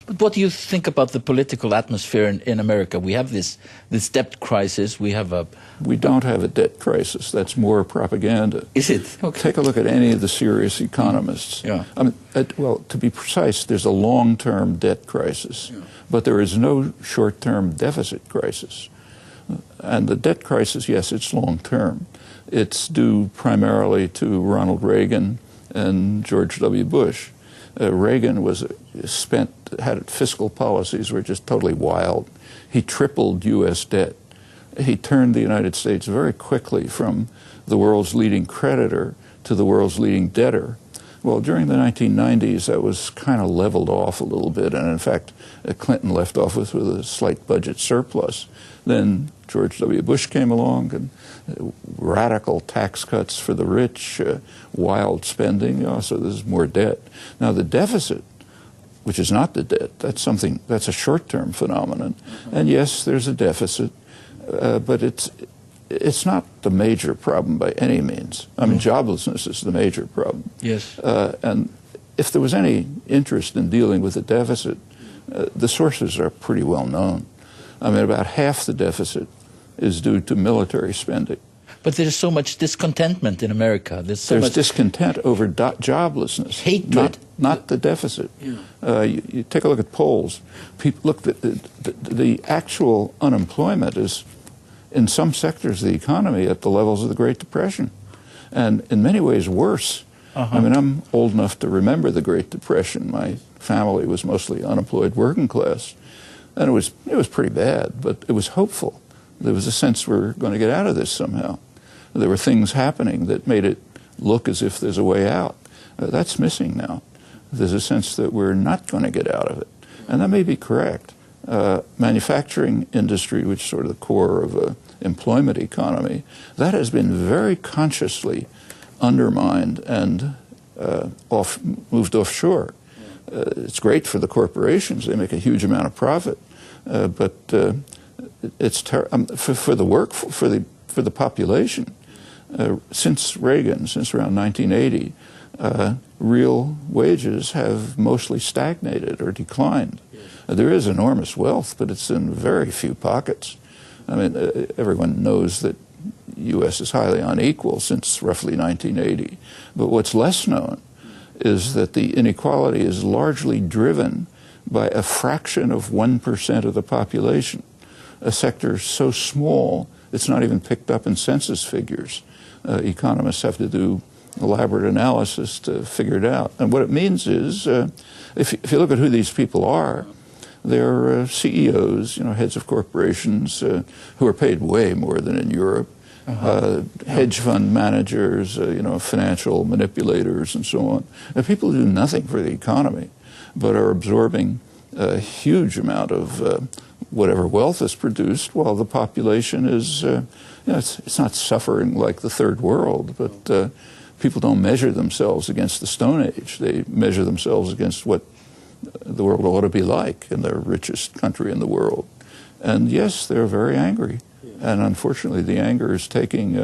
But what do you think about the political atmosphere in America? We have this debt crisis. We have a... We don't have a debt crisis. That's more propaganda. Is it? Okay. Take a look at any of the serious economists. Yeah. I mean, well, to be precise, there's a long-term debt crisis, but there is no short-term deficit crisis. And the debt crisis, yes, it's long-term. It's due primarily to Ronald Reagan and George W. Bush. Reagan had fiscal policies were just totally wild. He tripled U.S. debt. He turned the United States very quickly from the world's leading creditor to the world's leading debtor. Well, during the 1990s, that was kind of leveled off a little bit, and in fact, Clinton left office with a slight budget surplus. Then George W. Bush came along, and radical tax cuts for the rich, wild spending, so there's more debt. Now, the deficit, which is not the debt, that's a short-term phenomenon. And yes, there's a deficit, but it's not the major problem by any means. I mean, joblessness is the major problem. Yes. And if there was any interest in dealing with the deficit, the sources are pretty well known. I mean, about half the deficit is due to military spending. But there's so much discontentment in America. There's discontent over joblessness. Hatred. Not the deficit. Yeah. You take a look at polls. Look, the actual unemployment is, in some sectors of the economy, at the levels of the Great Depression, and in many ways worse. I mean, I'm old enough to remember the Great Depression. My family was mostly unemployed working class, and it was pretty bad, but it was hopeful. There was a sense we're going to get out of this somehow. There were things happening that made it look as if there's a way out. That's missing now. There's a sense that we're not going to get out of it, and that may be correct. Manufacturing industry, which is sort of the core of an employment economy, that has been very consciously undermined and moved offshore. It's great for the corporations; they make a huge amount of profit, but it's for the population. Since Reagan, since around 1980, real wages have mostly stagnated or declined. There is enormous wealth, but it's in very few pockets. I mean, everyone knows that the U.S. is highly unequal since roughly 1980. But what's less known is that the inequality is largely driven by a fraction of 1% of the population, a sector so small it's not even picked up in census figures. Economists have to do elaborate analysis to figure it out. And what it means is, if you look at who these people are, they're CEOs, heads of corporations who are paid way more than in Europe, hedge fund managers, financial manipulators and so on. And people who do nothing for the economy, but are absorbing a huge amount of whatever wealth is produced, while the population is, it's not suffering like the third world, but people don't measure themselves against the Stone Age. They measure themselves against what the world ought to be like in the richest country in the world. And yes, they're very angry. And unfortunately, the anger is taking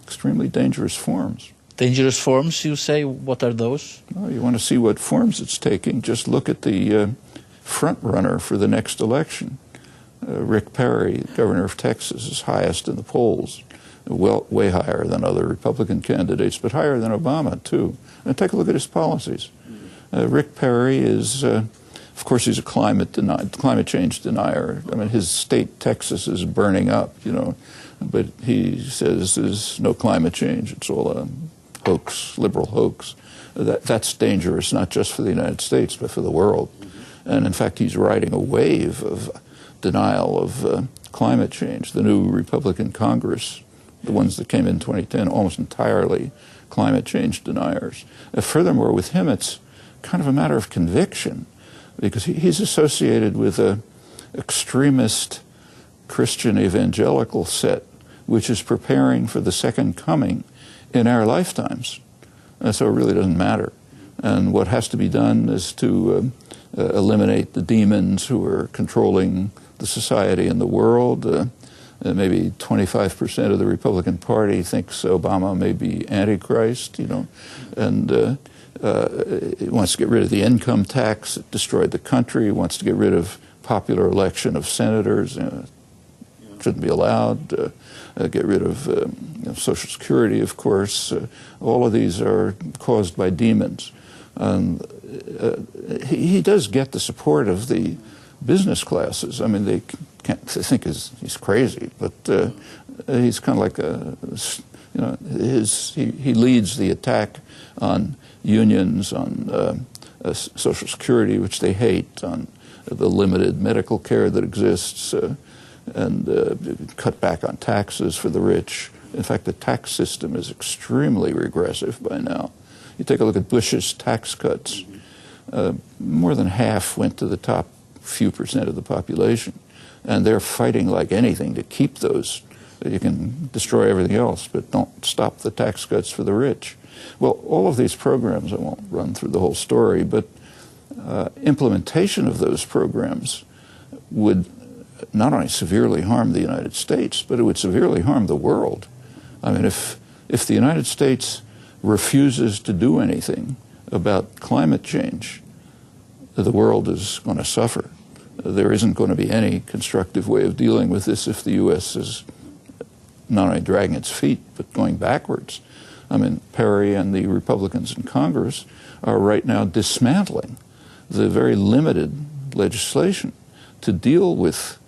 extremely dangerous forms. Dangerous forms, you say? What are those? Well, you want to see what forms it's taking? Just look at the front runner for the next election. Rick Perry, governor of Texas, is highest in the polls, way higher than other Republican candidates, but higher than Obama, too. And take a look at his policies. Rick Perry is, of course, he's a climate change denier. I mean, his state, Texas, is burning up, but he says there's no climate change. It's all a hoax, liberal hoax. That's dangerous, not just for the United States, but for the world. And in fact, he's riding a wave of denial of climate change. The new Republican Congress, the ones that came in 2010, almost entirely climate change deniers. Furthermore, with him, it's kind of a matter of conviction, because he's associated with an extremist Christian evangelical set, which is preparing for the second coming in our lifetimes. So it really doesn't matter. And what has to be done is to eliminate the demons who are controlling the society and the world. Maybe 25% of the Republican Party thinks Obama may be Antichrist, and It wants to get rid of the income tax. It destroyed the country. It wants to get rid of popular election of senators. Shouldn't be allowed. Get rid of Social Security, of course. All of these are caused by demons. He does get the support of the business classes. I mean, they think he's crazy, but he's kind of like he leads the attack on unions, on Social Security, which they hate, on the limited medical care that exists, and cut back on taxes for the rich. In fact, the tax system is extremely regressive by now. You take a look at Bush's tax cuts. More than half went to the top few percent of the population, and they're fighting like anything to keep those. You can destroy everything else, but don't stop the tax cuts for the rich. Well, all of these programs, I won't run through the whole story, but implementation of those programs would not only severely harm the United States, but it would severely harm the world. I mean, if the United States refuses to do anything about climate change, the world is going to suffer. There isn't going to be any constructive way of dealing with this if the U.S. is not only dragging its feet, but going backwards. I mean, Perry and the Republicans in Congress are right now dismantling the very limited legislation to deal with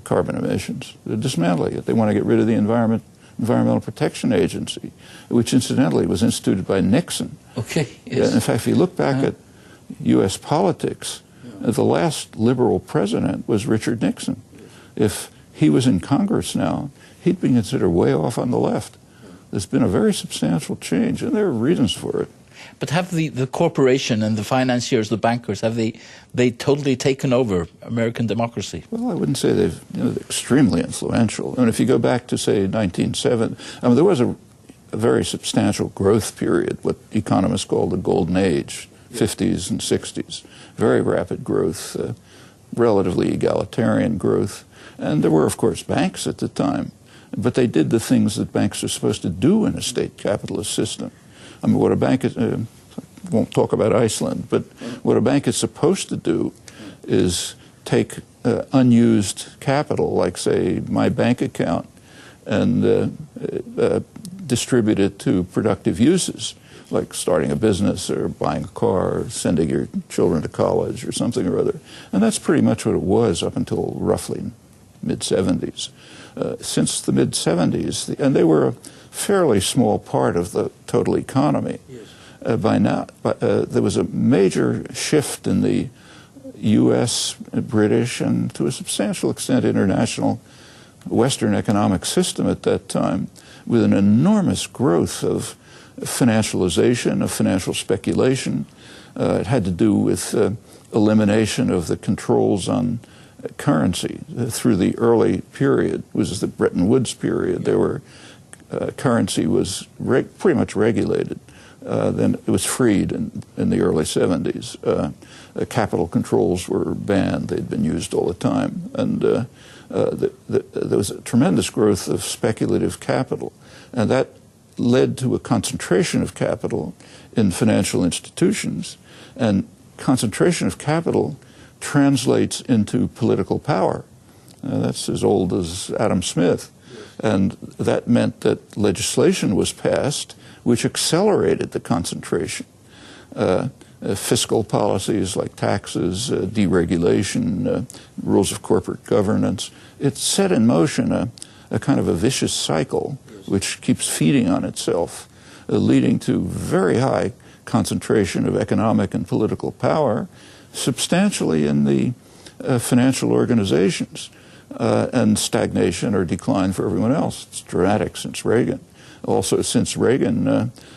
carbon emissions. They're dismantling it. They want to get rid of the Environmental Protection Agency, which incidentally was instituted by Nixon. Okay. Yes. In fact, if you look back at U.S. politics, the last liberal president was Richard Nixon. If he was in Congress now, he'd be considered way off on the left. There's been a very substantial change, and there are reasons for it. But have the corporation and the financiers, the bankers, have they totally taken over American democracy? Well, I wouldn't say they're extremely influential. I mean, if you go back to, say, 1970, I mean, there was a very substantial growth period, what economists call the golden age, 50s and 60s. Very rapid growth, relatively egalitarian growth. And there were, of course, banks at the time. But they did the things that banks are supposed to do in a state capitalist system. I mean, what a bank is, I won't talk about Iceland, but what a bank is supposed to do is take unused capital, like, say, my bank account, and distribute it to productive uses, like starting a business or buying a car or sending your children to college or something or other. And that's pretty much what it was up until roughly mid-70s. Since the mid-70s, and they were a fairly small part of the total economy. Yes. By now, there was a major shift in the U.S., British, and to a substantial extent international Western economic system at that time, with an enormous growth of financialization, of financial speculation. It had to do with elimination of the controls on currency through the early period. It was the Bretton Woods period. There were currency was pretty much regulated. Then it was freed in the early 70s. Capital controls were banned. They'd been used all the time. And there was a tremendous growth of speculative capital. And that led to a concentration of capital in financial institutions. And concentration of capital translates into political power. That's as old as Adam Smith. And that meant that legislation was passed which accelerated the concentration. Fiscal policies like taxes, deregulation, rules of corporate governance. It set in motion a kind of a vicious cycle which keeps feeding on itself, leading to very high concentration of economic and political power, substantially in the financial organizations, and stagnation or decline for everyone else. It's dramatic since Reagan. Also, since Reagan,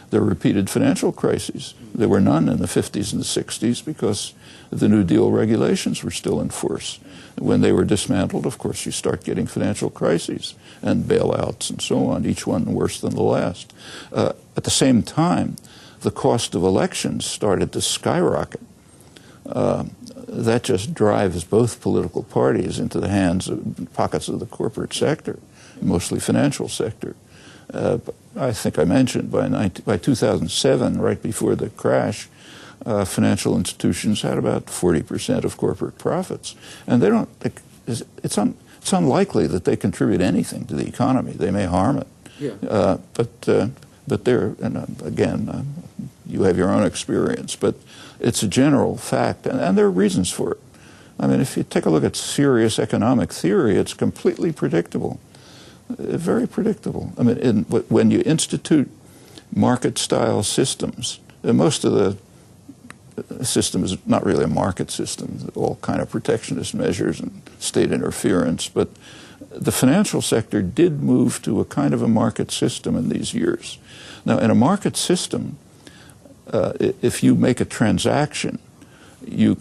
there were repeated financial crises. There were none in the 50s and the 60s because the New Deal regulations were still in force. When they were dismantled, of course, you start getting financial crises and bailouts and so on, each one worse than the last. At the same time, the cost of elections started to skyrocket. That just drives both political parties into the hands of pockets of the corporate sector, mostly financial sector. I think I mentioned by 2007, right before the crash, financial institutions had about 40% of corporate profits, and they don't. It's unlikely that they contribute anything to the economy. They may harm it. Yeah. But they're, and again, you have your own experience, but it's a general fact, and there are reasons for it. I mean, if you take a look at serious economic theory, it's completely predictable, very predictable. I mean, when you institute market-style systems, most of the system is not really a market system, all kind of protectionist measures and state interference, but the financial sector did move to a kind of a market system in these years. Now, in a market system, if you make a transaction,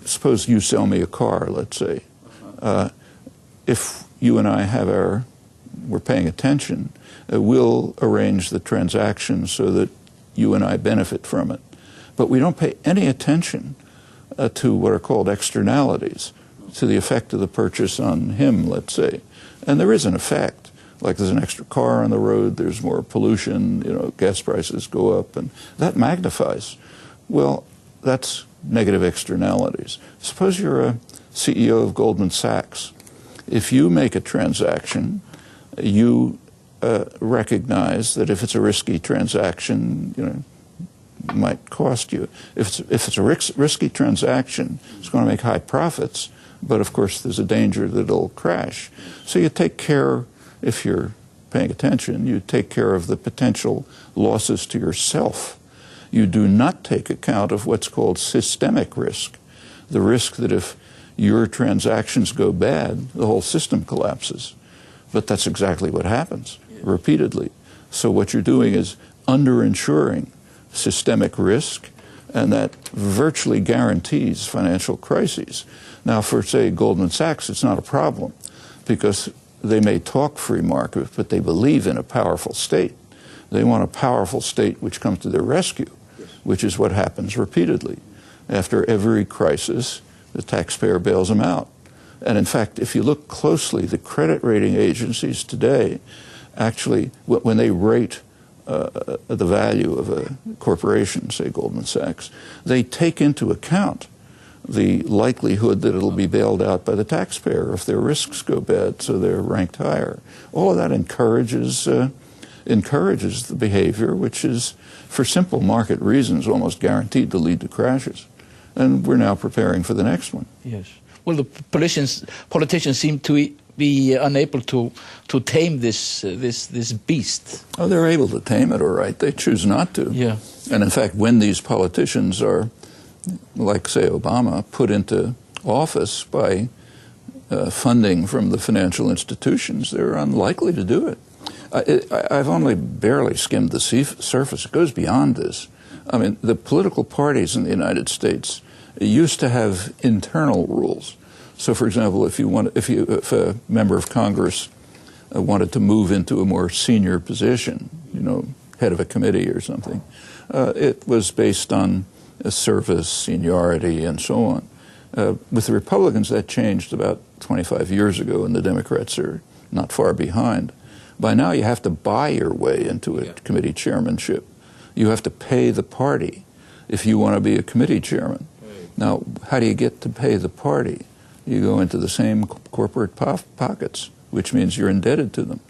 suppose you sell me a car, let's say. If you and I we're paying attention, we'll arrange the transaction so that you and I benefit from it. But we don't pay any attention to what are called externalities, to the effect of the purchase on him, let's say. And there is an effect. Like there's an extra car on the road, there's more pollution, gas prices go up, and that magnifies. Well, that's negative externalities. Suppose you're a CEO of Goldman Sachs. If you make a transaction, you recognize that if it's a risky transaction, it might cost you. If it's a risky transaction, it's going to make high profits, but of course there's a danger that it'll crash. So you take care, if you're paying attention, you take care of the potential losses to yourself. You do not take account of what's called systemic risk, the risk that if your transactions go bad, the whole system collapses. But that's exactly what happens repeatedly. So what you're doing is underinsuring systemic risk, and that virtually guarantees financial crises. Now, for, say, Goldman Sachs, it's not a problem because they may talk free market, but they believe in a powerful state. They want a powerful state which comes to their rescue, which is what happens repeatedly. After every crisis, the taxpayer bails them out. And in fact, if you look closely, the credit rating agencies today actually, when they rate the value of a corporation, say Goldman Sachs, they take into account the likelihood that it'll be bailed out by the taxpayer if their risks go bad, so they're ranked higher. All of that encourages the behavior, which is, for simple market reasons, almost guaranteed to lead to crashes. And we're now preparing for the next one. Yes. Well, the politicians seem to be unable to tame this beast. Oh, they're able to tame it, all right. They choose not to. Yeah. And in fact, when these politicians are, like, say, Obama, put into office by funding from the financial institutions, they're unlikely to do it. I've only barely skimmed the surface. It goes beyond this. I mean, the political parties in the United States used to have internal rules. So, for example, if a member of Congress wanted to move into a more senior position, head of a committee or something, it was based on service, seniority, and so on. With the Republicans, that changed about 25 years ago, and the Democrats are not far behind. By now, you have to buy your way into a committee chairmanship. You have to pay the party if you want to be a committee chairman. Now, how do you get to pay the party? You go into the same corporate pockets, which means you're indebted to them.